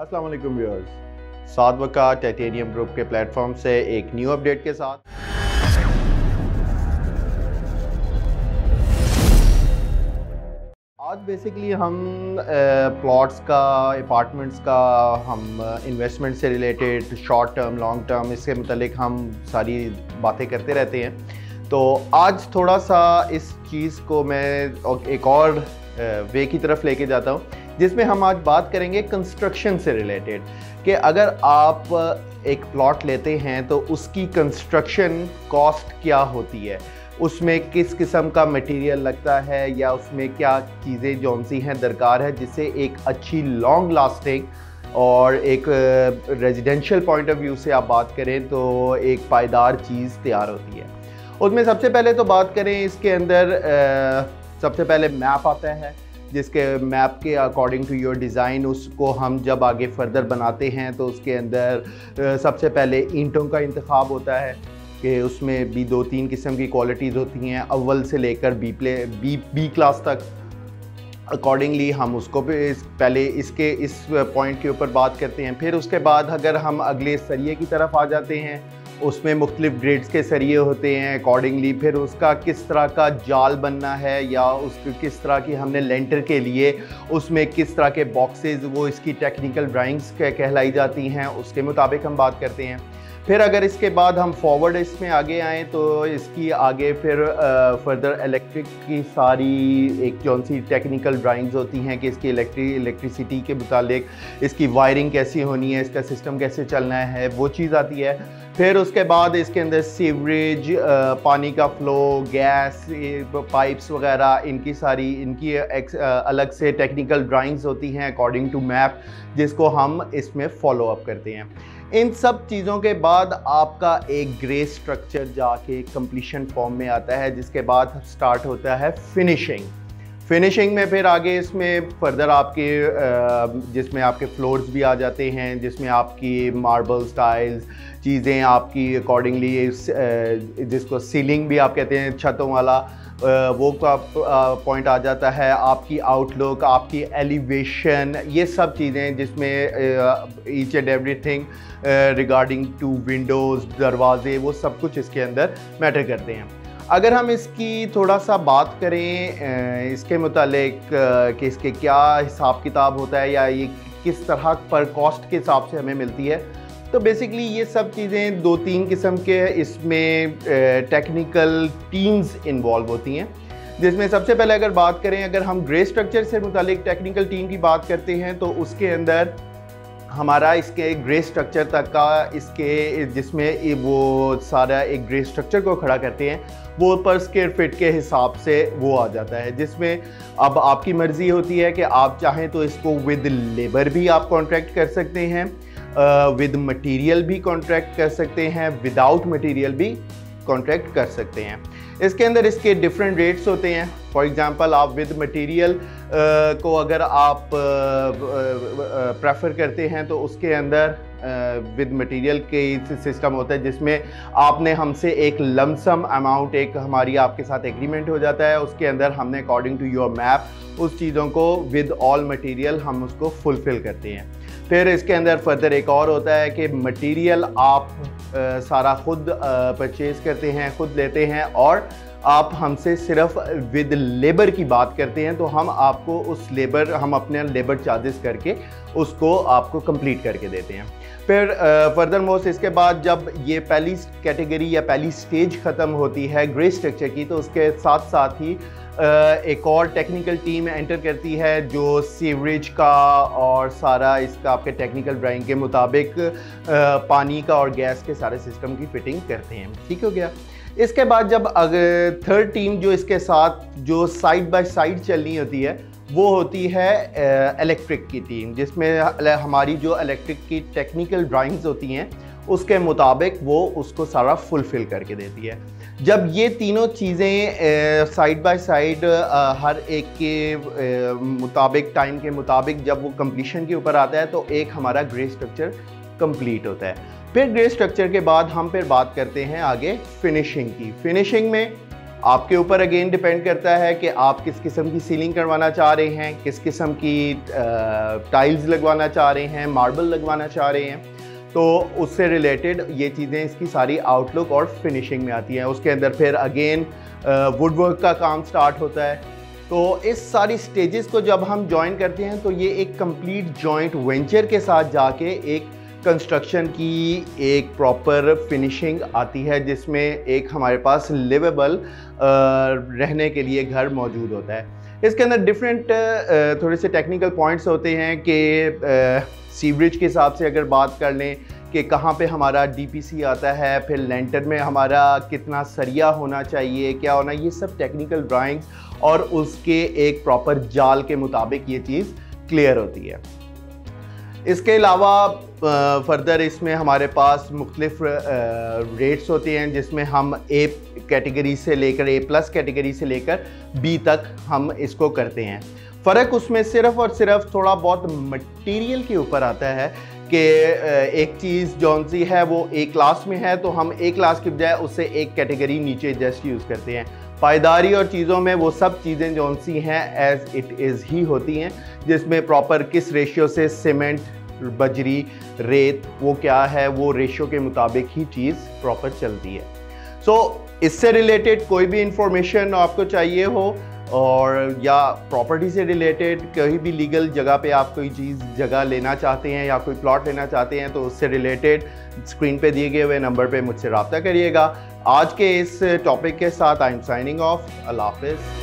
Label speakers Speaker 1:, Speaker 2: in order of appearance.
Speaker 1: अस्सलाम वालेकुम व्यूअर्स, साद वक़्त टाइटेनियम ग्रुप के प्लेटफॉर्म से एक न्यू अपडेट के साथ आज बेसिकली हम प्लॉट्स का, अपार्टमेंट्स का, हम इन्वेस्टमेंट से related short term, long term, इसके मतलब हम सारी बातें करते रहते हैं। तो आज थोड़ा सा इस चीज़ को मैं एक और वे की तरफ लेके जाता हूँ, जिसमें हम आज बात करेंगे कंस्ट्रक्शन से रिलेटेड कि अगर आप एक प्लॉट लेते हैं तो उसकी कंस्ट्रक्शन कॉस्ट क्या होती है, उसमें किस किस्म का मटेरियल लगता है या उसमें क्या चीज़ें जौन सी हैं दरकार है जिससे एक अच्छी लॉन्ग लास्टिंग और एक रेजिडेंशियल पॉइंट ऑफ व्यू से आप बात करें तो एक पायदार चीज़ तैयार होती है। उसमें सबसे पहले तो बात करें, इसके अंदर सबसे पहले मैप आता है, जिसके मैप के अकॉर्डिंग टू योर डिज़ाइन उसको हम जब आगे फर्दर बनाते हैं तो उसके अंदर सबसे पहले ईंटों का इंतखाब होता है कि उसमें भी 2-3 किस्म की क्वालिटीज़ होती हैं, अव्वल से लेकर बी क्लास तक। अकॉर्डिंगली हम उसको भी पहले इस पॉइंट के ऊपर बात करते हैं। फिर उसके बाद अगर हम अगले सरिये की तरफ आ जाते हैं, उसमें मुख्तलिफ ग्रेड्स के सरिये होते हैं। अकॉर्डिंगली फिर उसका किस तरह का जाल बनना है या उसको किस तरह की हमने लेंटर के लिए उसमें किस तरह के बॉक्सेस, वो इसकी टेक्निकल ड्राइंग्स कहलाई जाती हैं, उसके मुताबिक हम बात करते हैं। फिर अगर इसके बाद हम फॉरवर्ड इसमें आगे आएँ तो इसकी आगे फिर फर्दर इलेक्ट्रिक की सारी एक जौन सी टेक्निकल ड्राइंग्स होती हैं कि इसकी इलेक्ट्रिसिटी के मुतालिक इसकी वायरिंग कैसी होनी है, इसका सिस्टम कैसे चलना है, वो चीज़ आती है। फिर उसके बाद इसके अंदर सीवरेज, पानी का फ़्लो, गैस पाइप्स वगैरह, इनकी अलग से टेक्निकल ड्राइंग्स होती हैं अकॉर्डिंग टू मैप, जिसको हम इसमें फॉलो अप करते हैं। इन सब चीज़ों के बाद आपका एक ग्रे स्ट्रक्चर जाके कंप्लीशन फॉर्म में आता है, जिसके बाद स्टार्ट होता है फिनिशिंग में फिर आगे इसमें फर्दर आपके जिसमें आपके फ्लोर्स भी आ जाते हैं, जिसमें आपकी मार्बल टाइल्स चीज़ें आपकी अकॉर्डिंगली जिसको सीलिंग भी आप कहते हैं, छतों वाला वो का पॉइंट आ जाता है। आपकी आउटलुक, आपकी एलिवेशन, ये सब चीज़ें जिसमें each and everything regarding to windows, दरवाजे, वो सब कुछ इसके अंदर मैटर करते हैं। अगर हम इसकी थोड़ा सा बात करें इसके मुतालिक कि इसके क्या हिसाब किताब होता है या ये किस तरह पर कॉस्ट के हिसाब से हमें मिलती है, तो बेसिकली ये सब चीज़ें 2-3 किस्म के इसमें टेक्निकल टीम्स इन्वॉल्व होती हैं। जिसमें सबसे पहले अगर बात करें, अगर हम ग्रे स्ट्रक्चर से मुतालिक टेक्निकल टीम की बात करते हैं तो उसके अंदर हमारा इसके ग्रे स्ट्रक्चर तक का इसके जिसमें वो सारा एक ग्रे स्ट्रक्चर को खड़ा करते हैं, वो पर स्क्वायर फीट के हिसाब से वो आ जाता है, जिसमें अब आपकी मर्ज़ी होती है कि आप चाहें तो इसको विद लेबर भी आप कॉन्ट्रैक्ट कर सकते हैं, विद मटेरियल भी कॉन्ट्रैक्ट कर सकते हैं, विदाउट मटेरियल भी कॉन्ट्रैक्ट कर सकते हैं। इसके अंदर इसके डिफरेंट रेट्स होते हैं। फॉर एग्जांपल आप विद मटेरियल को अगर आप प्रेफर करते हैं तो उसके अंदर विद मटेरियल के सिस्टम होता है, जिसमें आपने हमसे एक लमसम अमाउंट, एक हमारी आपके साथ एग्रीमेंट हो जाता है, उसके अंदर हमने अकॉर्डिंग टू योर मैप उस चीज़ों को विद ऑल मटेरियल हम उसको फुलफ़िल करते हैं। फिर इसके अंदर फर्दर एक और होता है कि मटेरियल आप सारा खुद परचेज़ करते हैं, खुद लेते हैं, और आप हमसे सिर्फ विद लेबर की बात करते हैं तो हम आपको हम अपने लेबर चार्जेस करके उसको आपको कंप्लीट करके देते हैं। फिर फर्दर मोस्ट इसके बाद जब ये पहली कैटेगरी या पहली स्टेज ख़त्म होती है ग्रे स्ट्रक्चर की, तो उसके साथ साथ ही एक और टेक्निकल टीम एंटर करती है जो सीवरेज का और सारा इसका आपके टेक्निकल ड्राइंग के मुताबिक पानी का और गैस के सारे सिस्टम की फिटिंग करते हैं। ठीक हो गया। इसके बाद जब अगर थर्ड टीम जो इसके साथ जो साइड बाय साइड चलनी होती है, वो होती है इलेक्ट्रिक की टीम, जिसमें हमारी जो इलेक्ट्रिक की टेक्निकल ड्राइंग्स होती हैं उसके मुताबिक वो उसको सारा फुलफ़िल करके देती है। जब ये तीनों चीज़ें साइड बाय साइड हर एक के मुताबिक, टाइम के मुताबिक जब वो कंप्लीशन के ऊपर आता है तो एक हमारा ग्रे स्ट्रक्चर कंप्लीट होता है। फिर ग्रे स्ट्रक्चर के बाद हम फिर बात करते हैं आगे फिनिशिंग की। फिनिशिंग में आपके ऊपर अगेन डिपेंड करता है कि आप किस किस्म की सीलिंग करवाना चाह रहे हैं, किस किस्म की टाइल्स लगवाना चाह रहे हैं, मार्बल लगवाना चाह रहे हैं। तो उससे रिलेटेड ये चीज़ें इसकी सारी आउटलुक और फिनिशिंग में आती हैं। उसके अंदर फिर अगेन वुड वर्क का काम स्टार्ट होता है। तो इस सारी स्टेजेस को जब हम ज्वाइन करते हैं तो ये एक कंप्लीट जॉइंट वेंचर के साथ जाके एक कंस्ट्रक्शन की एक प्रॉपर फिनिशिंग आती है, जिसमें एक हमारे पास लिवेबल रहने के लिए घर मौजूद होता है। इसके अंदर डिफरेंट थोड़े से टेक्निकल पॉइंट्स होते हैं कि सीवरेज के हिसाब से अगर बात कर लें कि कहाँ पे हमारा डीपीसी आता है, फिर लेंटर में हमारा कितना सरिया होना चाहिए, क्या होना, ये सब टेक्निकल ड्राइंग्स और उसके एक प्रॉपर जाल के मुताबिक ये चीज़ क्लियर होती है। इसके अलावा फर्दर इसमें हमारे पास मुख्तलिफ रेट्स होते हैं, जिसमें हम ए कैटेगरी से लेकर A+ कैटेगरी से लेकर B तक हम इसको करते हैं। फ़र्क उसमें सिर्फ़ और सिर्फ थोड़ा बहुत मटेरियल के ऊपर आता है कि एक चीज़ जौन सी है वो A क्लास में है तो हम A क्लास की बजाय उससे एक कैटेगरी नीचे जस्ट यूज़ करते हैं। पायदारी और चीज़ों में वो सब चीज़ें जौन सी हैं एज़ इट इज़ ही होती हैं, जिसमें प्रॉपर किस रेशियो से सीमेंट, बजरी, रेत वो क्या है, वो रेशियो के मुताबिक ही चीज़ प्रॉपर चलती है। सो इससे रिलेटेड कोई भी इंफॉर्मेशन आपको चाहिए हो और या प्रॉपर्टी से रिलेटेड कोई भी लीगल जगह पे आप कोई चीज़ जगह लेना चाहते हैं या कोई प्लॉट लेना चाहते हैं तो उससे रिलेटेड स्क्रीन पे दिए गए हुए नंबर पे मुझसे रब्ता करिएगा। आज के इस टॉपिक के साथ आई एम साइनिंग ऑफ। अल्लाह हाफ़िज़।